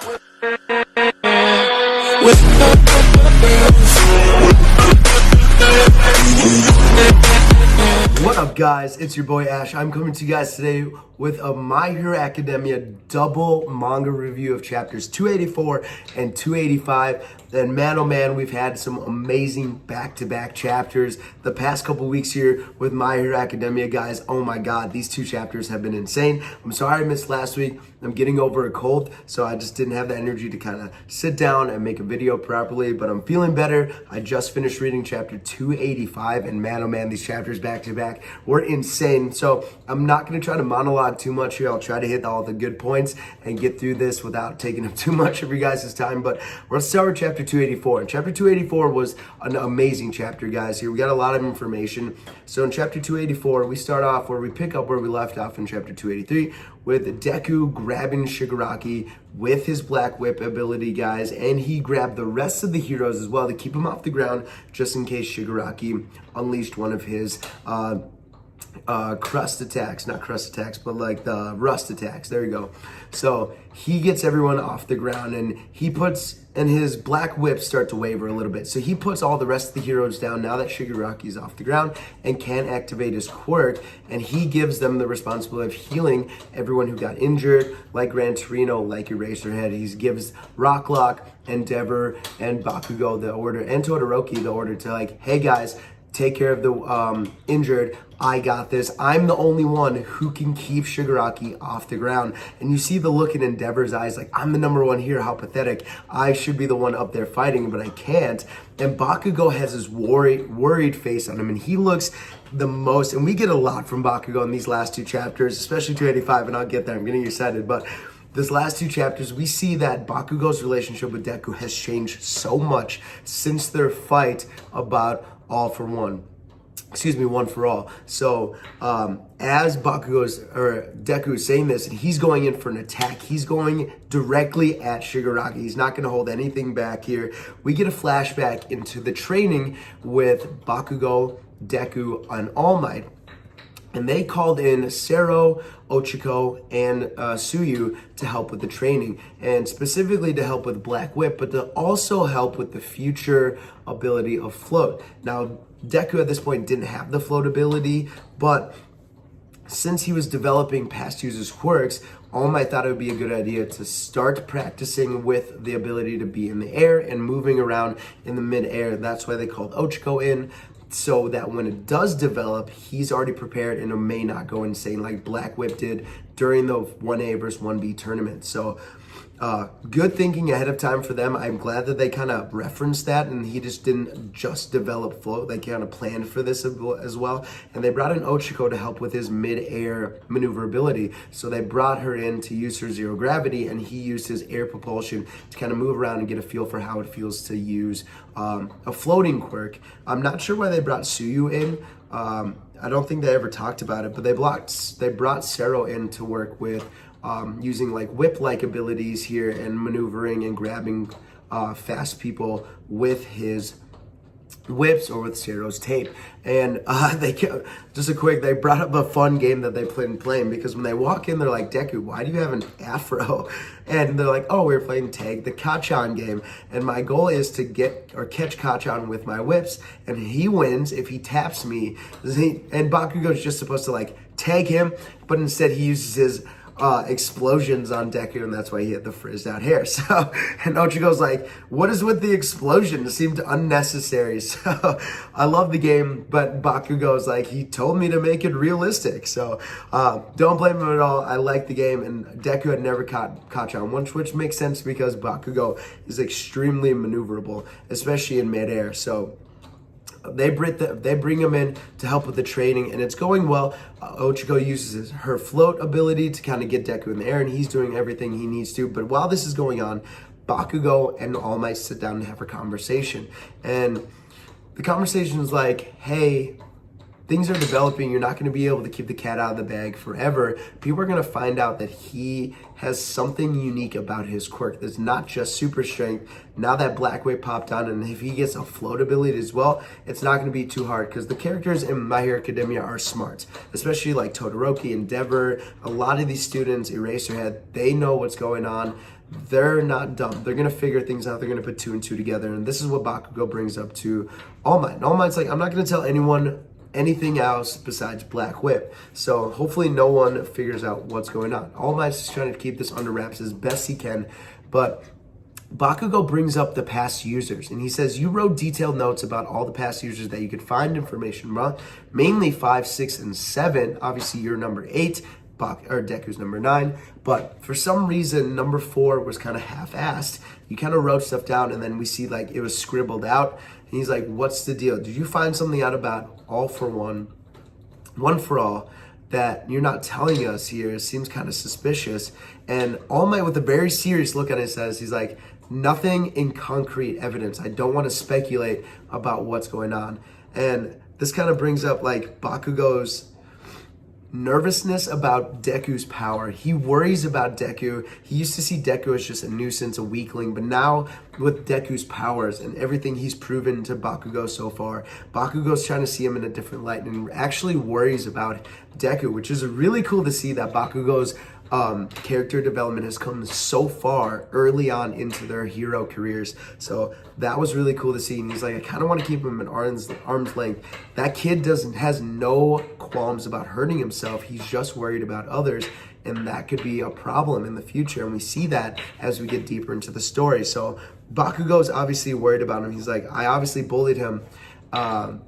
What up, guys? It's your boy Ash. I'm coming to you guys today with a My Hero Academia double manga review of chapters 284 and 285. And man, oh man, we've had some amazing back-to-back chapters the past couple weeks here with My Hero Academia, guys. Oh my god, these two chapters have been insane. I'm sorry I missed last week. I'm getting over a cold, so I just didn't have the energy to kind of sit down and make a video properly, but I'm feeling better. I just finished reading chapter 285, and man, oh man, these chapters back-to-back were insane. So I'm not going to try to monologue too much here. I'll try to hit all the good points and get through this without taking up too much of you guys' time, but let's start with chapter 284. And chapter 284 was an amazing chapter, guys. Here we got a lot of information. So in chapter 284, we start off where we pick up where we left off in chapter 283 with Deku grabbing Shigaraki with his Black Whip ability, guys, and he grabbed the rest of the heroes as well to keep him off the ground just in case Shigaraki unleashed one of his crust attacks, not crust attacks, but like the rust attacks. There you go. So he gets everyone off the ground, and his Black Whips start to waver a little bit. So he puts all the rest of the heroes down now that Shigaraki's off the ground and can activate his quirk, and he gives them the responsibility of healing everyone who got injured, like Gran Torino, like Eraserhead. He gives Rocklock, Endeavor, and Bakugo the order, and Todoroki the order to like, hey guys, take care of the injured. I got this. I'm the only one who can keep Shigaraki off the ground. And you see the look in Endeavor's eyes, like, I'm the number one here. How pathetic. I should be the one up there fighting, but I can't. And Bakugo has this worried face on him, and he looks the most, and we get a lot from Bakugo in these last two chapters, especially 285, and I'll get there. I'm getting excited, but this last two chapters, we see that Bakugo's relationship with Deku has changed so much since their fight about One for All. So as Deku is saying this, and he's going in for an attack, he's going directly at Shigaraki. He's not going to hold anything back here. We get a flashback into the training with Bakugo, Deku, and All Might. And they called in Sero, Ochiko, and Suyu to help with the training, and specifically to help with Black Whip, but to also help with the future ability of Float. Now, Deku at this point didn't have the Float ability, but since he was developing past users' quirks, All Might thought it would be a good idea to start practicing with the ability to be in the air and moving around in the mid-air. That's why they called Ochiko in, so that when it does develop, he's already prepared and it may not go insane like Black Whip did during the 1A versus 1B tournament. So good thinking ahead of time for them. I'm glad that they kind of referenced that, and he just didn't just develop Float. They kind of planned for this as well. And they brought in Ochiko to help with his mid-air maneuverability. So they brought her in to use her zero gravity, and he used his air propulsion to kind of move around and get a feel for how it feels to use a floating quirk. I'm not sure why they brought Suyu in. I don't think they ever talked about it, but they brought Sero in to work with using like whip-like abilities here and maneuvering and grabbing fast people with his whips or with Sero's tape. And they brought up a fun game that they playing, because when they walk in, they're like, Deku, why do you have an afro? And they're like, oh, we're playing Tag the Kachan game, and my goal is to catch Kachan with my whips, and he wins if he taps me. And Bakugo's just supposed to like tag him, but instead he uses his explosions on Deku, and that's why he had the frizzed out hair. So, and Ochiko's like, what is with the explosion? It seemed unnecessary. So I love the game, but Bakugo's like, he told me to make it realistic. So don't blame him at all. I like the game, and Deku had never caught Kachan once, which makes sense because Bakugo is extremely maneuverable, especially in midair. So they bring him in to help with the training, and it's going well. Ochiko uses her float ability to kind of get Deku in the air, and he's doing everything he needs to. But while this is going on, Bakugo and All Might sit down and have a conversation. And the conversation is like, hey, things are developing. You're not going to be able to keep the cat out of the bag forever. People are going to find out that he has something unique about his quirk that's not just super strength. Now that Black Whip popped on, and if he gets a float ability as well, it's not going to be too hard, because the characters in My Hero Academia are smart, especially like Todoroki, Endeavor. A lot of these students, Eraserhead, they know what's going on. they're not dumb. They're gonna figure things out. They're gonna put two and two together. And this is what Bakugo brings up to All Might. And All Might's like, I'm not gonna tell anyone anything else besides Black Whip. So hopefully no one figures out what's going on. All Might's just trying to keep this under wraps as best he can. But Bakugo brings up the past users, and he says, you wrote detailed notes about all the past users that you could find information on, mainly 5, 6, and 7. Obviously, you're number 8, Deku's number 9, but for some reason, number 4 was kind of half-assed. You kind of wrote stuff down, and then we see like it was scribbled out, and he's like, what's the deal? Did you find something out about All for One, One for All, that you're not telling us here? It seems kind of suspicious. And All Might, with a very serious look at it, says, he's like, nothing in concrete evidence. I don't want to speculate about what's going on. And this kind of brings up like Bakugo's nervousness about Deku's power. He worries about Deku. He used to see Deku as just a nuisance, a weakling, but now with Deku's powers and everything he's proven to Bakugo so far, Bakugo's trying to see him in a different light and actually worries about Deku, which is really cool to see that Bakugo's character development has come so far early on into their hero careers. So that was really cool to see. And he's like, I kind of want to keep him at arm's length. That kid has no qualms about hurting himself. He's just worried about others. And that could be a problem in the future. And we see that as we get deeper into the story. So Bakugo's obviously worried about him. He's like, I obviously bullied him. And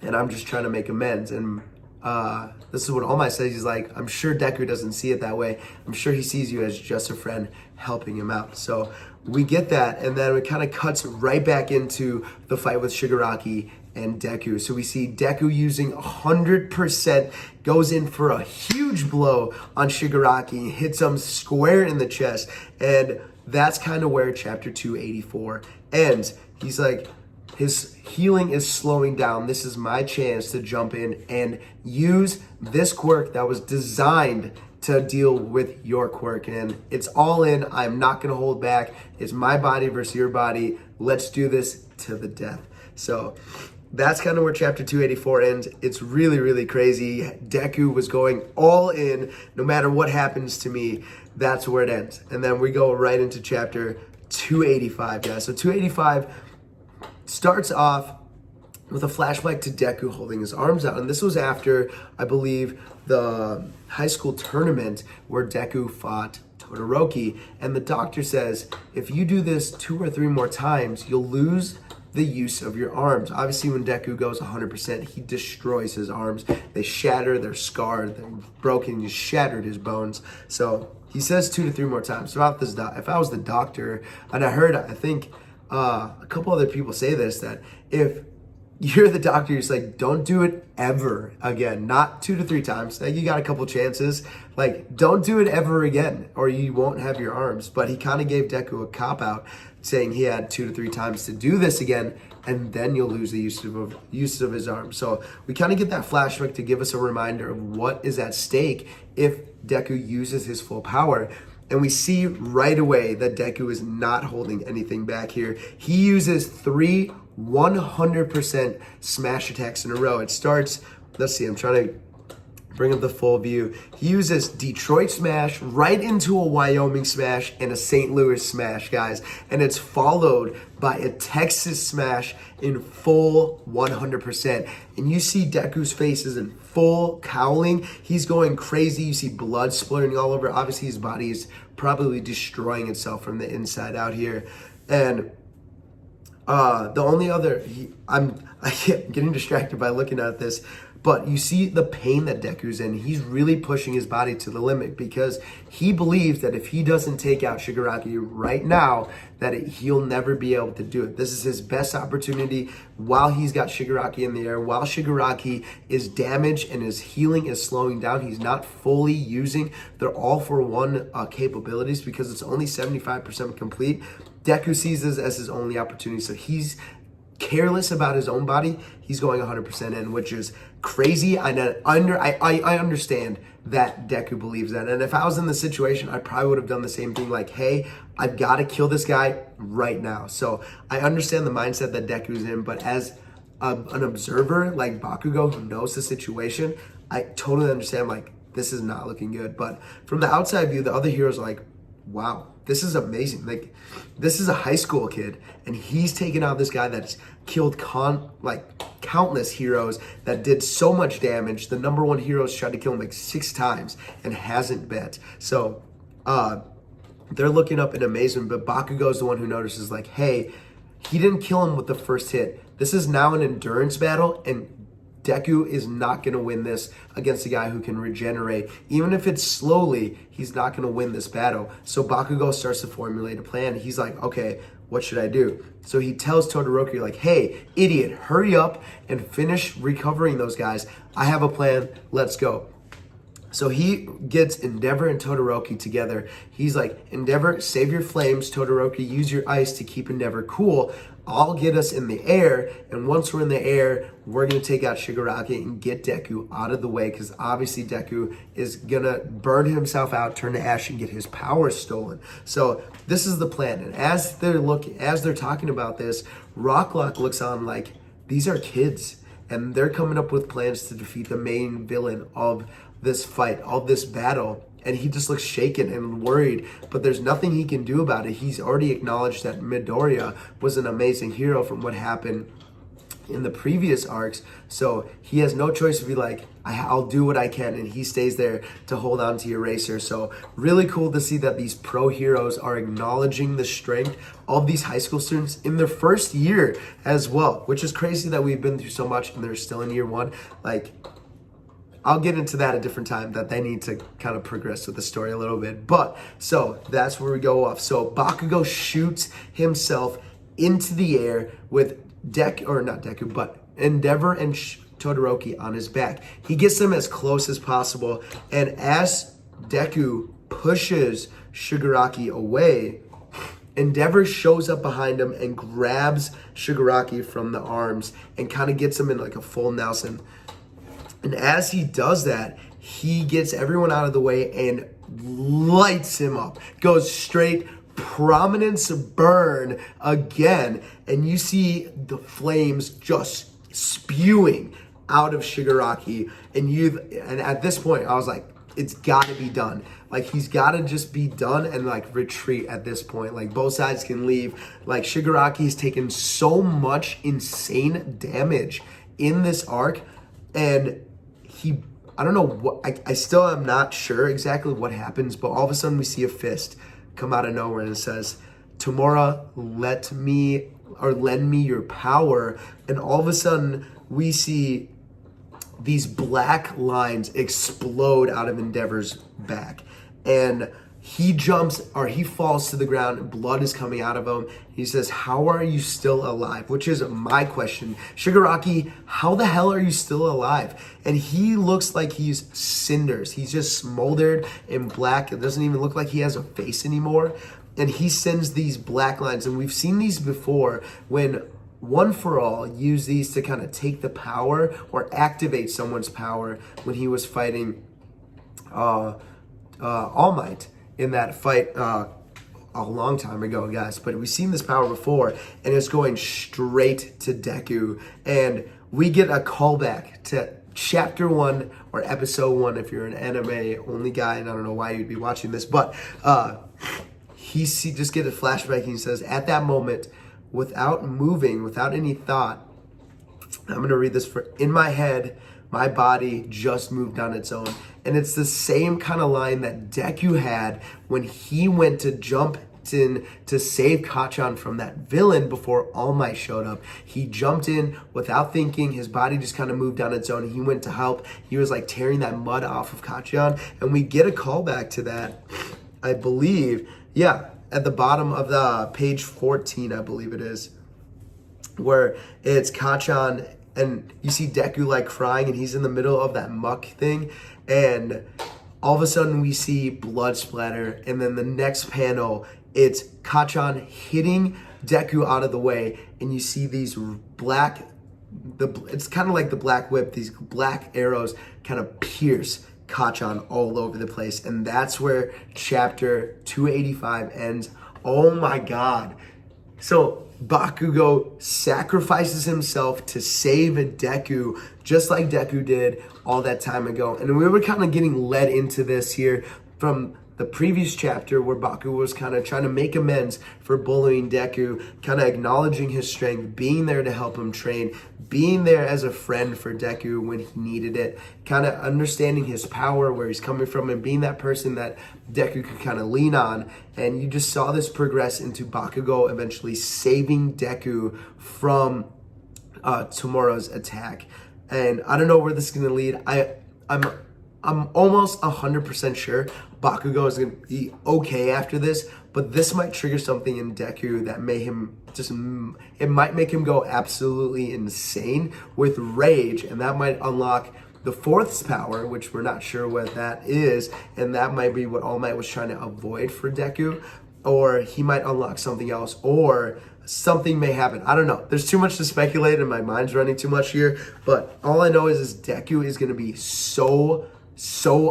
I'm just trying to make amends. And this is what All Might says. He's like, I'm sure Deku doesn't see it that way. I'm sure he sees you as just a friend helping him out. So we get that, and then it kind of cuts right back into the fight with Shigaraki and Deku. So we see Deku using 100%, goes in for a huge blow on Shigaraki, hits him square in the chest, and that's kind of where chapter 284 ends. He's like, his healing is slowing down. This is my chance to jump in and use this quirk that was designed to deal with your quirk. And it's all in. I'm not going to hold back. It's my body versus your body. Let's do this to the death. So that's kind of where chapter 284 ends. It's really, really crazy. Deku was going all in. No matter what happens to me, that's where it ends. And then we go right into chapter 285, guys. So 285 starts off with a flashback to Deku holding his arms out. And this was after, I believe, the high school tournament where Deku fought Todoroki. And the doctor says, if you do this 2 or 3 more times, you'll lose the use of your arms. Obviously, when Deku goes 100%, he destroys his arms. They shatter, they're scarred, they're broken, he shattered his bones. So he says 2 to 3 more times throughout this. If I was the doctor, and I think a couple other people say this, that if you're the doctor, you're just like, don't do it ever again. Not 2 to 3 times. Like, you got a couple chances. Like, don't do it ever again, or you won't have your arms. But he kind of gave Deku a cop-out, saying he had 2 to 3 times to do this again, and then you'll lose the use of his arms. So we kind of get that flashback to give us a reminder of what is at stake if Deku uses his full power. And we see right away that Deku is not holding anything back here. He uses 3 100% smash attacks in a row. It starts, let's see, I'm trying to bring up the full view. He uses Detroit smash right into a Wyoming smash and a St. Louis smash, guys. And it's followed by a Texas smash in full 100%. And you see Deku's face is in full cowling. He's going crazy. You see blood splurting all over. Obviously, his body is probably destroying itself from the inside out here. And the only other, I'm getting distracted by looking at this, but you see the pain that Deku's in. He's really pushing his body to the limit because he believes that if he doesn't take out Shigaraki right now, that he'll never be able to do it. This is his best opportunity while he's got Shigaraki in the air, while Shigaraki is damaged and his healing is slowing down. He's not fully using their all-for-one capabilities because it's only 75% complete. Deku sees this as his only opportunity, so he's careless about his own body. He's going 100% in, which is crazy. I understand that Deku believes that, and if I was in the situation, I probably would have done the same thing. Like, hey, I've got to kill this guy right now. So I understand the mindset that Deku's in, but as an observer like Bakugo who knows the situation, I totally understand. Like, this is not looking good. But from the outside view, the other heroes are like, wow, this is amazing. Like, this is a high school kid, and he's taking out this guy that's killed countless heroes that did so much damage. The number one heroes tried to kill him like 6 times and hasn't bet. So they're looking up in amazement, but Bakugo's the one who notices, like, hey, he didn't kill him with the first hit. This is now an endurance battle, and Deku is not going to win this against a guy who can regenerate. Even if it's slowly, he's not going to win this battle. So Bakugo starts to formulate a plan. He's like, okay, what should I do? So he tells Todoroki, like, hey, idiot, hurry up and finish recovering those guys. I have a plan. Let's go. So he gets Endeavor and Todoroki together. He's like, Endeavor, save your flames. Todoroki, use your ice to keep Endeavor cool. I'll get us in the air, and once we're in the air, we're going to take out Shigaraki and get Deku out of the way, because obviously Deku is going to burn himself out, turn to ash, and get his power stolen. So this is the plan. And as they're talking about this, Rocklock looks on like, these are kids, and they're coming up with plans to defeat the main villain of this fight, of this battle. And he just looks shaken and worried, but there's nothing he can do about it. He's already acknowledged that Midoriya was an amazing hero from what happened in the previous arcs. So he has no choice to be like, I'll do what I can. And he stays there to hold on to Eraser. So really cool to see that these pro heroes are acknowledging the strength of these high school students in their first year as well, which is crazy that we've been through so much and they're still in year one. Like, I'll get into that a different time, that they need to kind of progress with the story a little bit. But, so, that's where we go off. So, Bakugo shoots himself into the air with Endeavor and Todoroki on his back. He gets them as close as possible. And as Deku pushes Shigaraki away, Endeavor shows up behind him and grabs Shigaraki from the arms and kind of gets him in like a full Nelson. And as he does that, he gets everyone out of the way and lights him up. Goes straight prominence burn again. And you see the flames just spewing out of Shigaraki. And at this point, I was like, it's got to be done. Like, he's got to just be done and, like, retreat at this point. Like, both sides can leave. Like, Shigaraki's taken so much insane damage in this arc. And I don't know what, I still am not sure exactly what happens, but all of a sudden we see a fist come out of nowhere and it says, Tamura, lend me your power. And all of a sudden we see these black lines explode out of Endeavor's back. And he falls to the ground and blood is coming out of him. He says, how are you still alive? Which is my question. Shigaraki, how the hell are you still alive? And he looks like he's cinders. He's just smoldered in black. It doesn't even look like he has a face anymore. And he sends these black lines. And we've seen these before when One For All used these to kind of take the power or activate someone's power when he was fighting All Might in that fight a long time ago, guys. But we've seen this power before, and it's going straight to Deku. And we get a callback to Chapter 1 or Episode 1 if you're an anime only guy, and I don't know why you'd be watching this, but just get a flashback, and he says, at that moment, without moving, without any thought, I'm going to read this in my head, my body just moved on its own. And it's the same kind of line that Deku had when he went to jump in to save Kacchan from that villain before All Might showed up. He jumped in without thinking. His body just kind of moved on its own. And he went to help. He was like tearing that mud off of Kacchan. And we get a callback to that, I believe. Yeah, at the bottom of the page 14, I believe it is, where it's Kacchan and you see Deku like crying and he's in the middle of that muck thing, and all of a sudden we see blood splatter, and then the next panel it's Kacchan hitting Deku out of the way, and you see these it's kind of like the Black Whip, these black arrows kind of pierce Kacchan all over the place. And that's where chapter 285 ends. Oh my god. So Bakugo sacrifices himself to save Deku, just like Deku did all that time ago. And we were kind of getting led into this here from the previous chapter where Bakugo was kind of trying to make amends for bullying Deku, kind of acknowledging his strength, being there to help him train, being there as a friend for Deku when he needed it, kind of understanding his power, where he's coming from, and being that person that Deku could kind of lean on. And you just saw this progress into Bakugo eventually saving Deku from tomorrow's attack. And I don't know where this is going to lead. I'm almost 100% sure Bakugo is going to be okay after this, but this might trigger something in Deku that it might make him go absolutely insane with rage, and that might unlock the fourth power, which we're not sure what that is, and that might be what All Might was trying to avoid for Deku, or he might unlock something else, or something may happen. I don't know. There's too much to speculate, and my mind's running too much here, but all I know is Deku is going to be so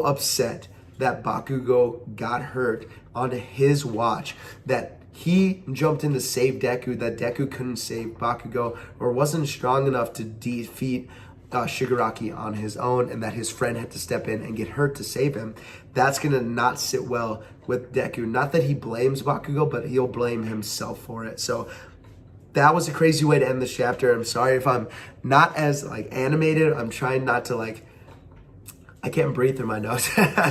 upset that Bakugo got hurt on his watch, that he jumped in to save Deku, that Deku couldn't save Bakugo or wasn't strong enough to defeat Shigaraki on his own, and that his friend had to step in and get hurt to save him. That's going to not sit well with Deku. Not that he blames Bakugo, but he'll blame himself for it. So that was a crazy way to end this chapter. I'm sorry if I'm not as animated. I'm trying not to I can't breathe through my nose.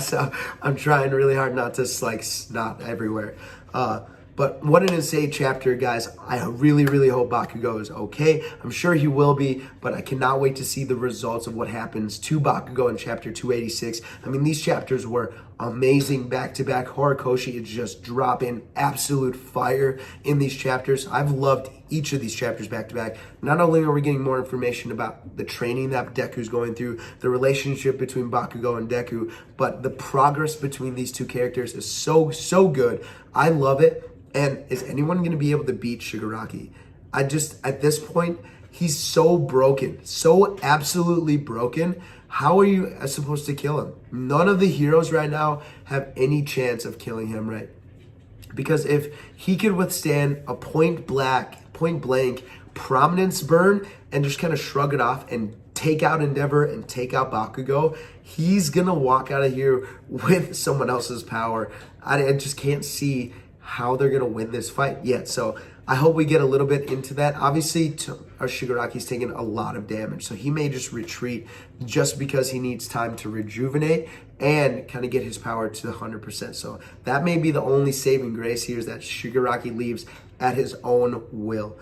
So I'm trying really hard not to snot everywhere. But what an insane chapter, guys. I really hope Bakugo is okay. I'm sure he will be, but I cannot wait to see the results of what happens to Bakugo in chapter 286. I mean, these chapters were amazing back-to-back. Horikoshi is just dropping absolute fire in these chapters. I've loved each of these chapters back-to-back. Not only are we getting more information about the training that Deku's going through, the relationship between Bakugo and Deku, but the progress between these two characters is so good. I love it. And is anyone going to be able to beat Shigaraki? At this point, he's so broken, so absolutely broken. How are you supposed to kill him? None of the heroes right now have any chance of killing him, right? Because if he could withstand a point blank prominence burn and just kind of shrug it off and take out Endeavor and take out Bakugo, he's going to walk out of here with someone else's power. I just can't see how they're going to win this fight yet. So I hope we get a little bit into that. Obviously, Shigaraki's taking a lot of damage, so he may just retreat just because he needs time to rejuvenate and kind of get his power to 100%. So that may be the only saving grace here, is that Shigaraki leaves at his own will.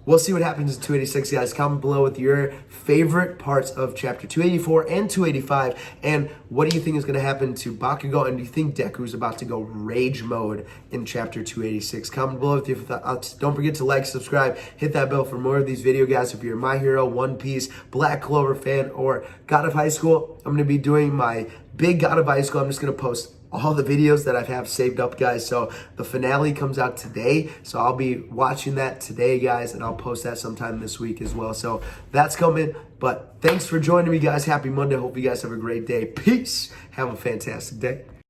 We'll see what happens in 286, guys. Comment below with your favorite parts of chapter 284 and 285, and what do you think is going to happen to Bakugo, and do you think Deku's about to go rage mode in chapter 286? Comment below with your thoughts. Don't forget to like, subscribe, hit that bell for more of these video, guys. If you're a My Hero, One Piece, Black Clover fan, or God of High School, I'm going to be doing my big God of High School. I'm just going to post all the videos that I have saved up, guys. So the finale comes out today, so I'll be watching that today, guys, and I'll post that sometime this week as well. So that's coming. But thanks for joining me, guys. Happy Monday. Hope you guys have a great day. Peace. Have a fantastic day.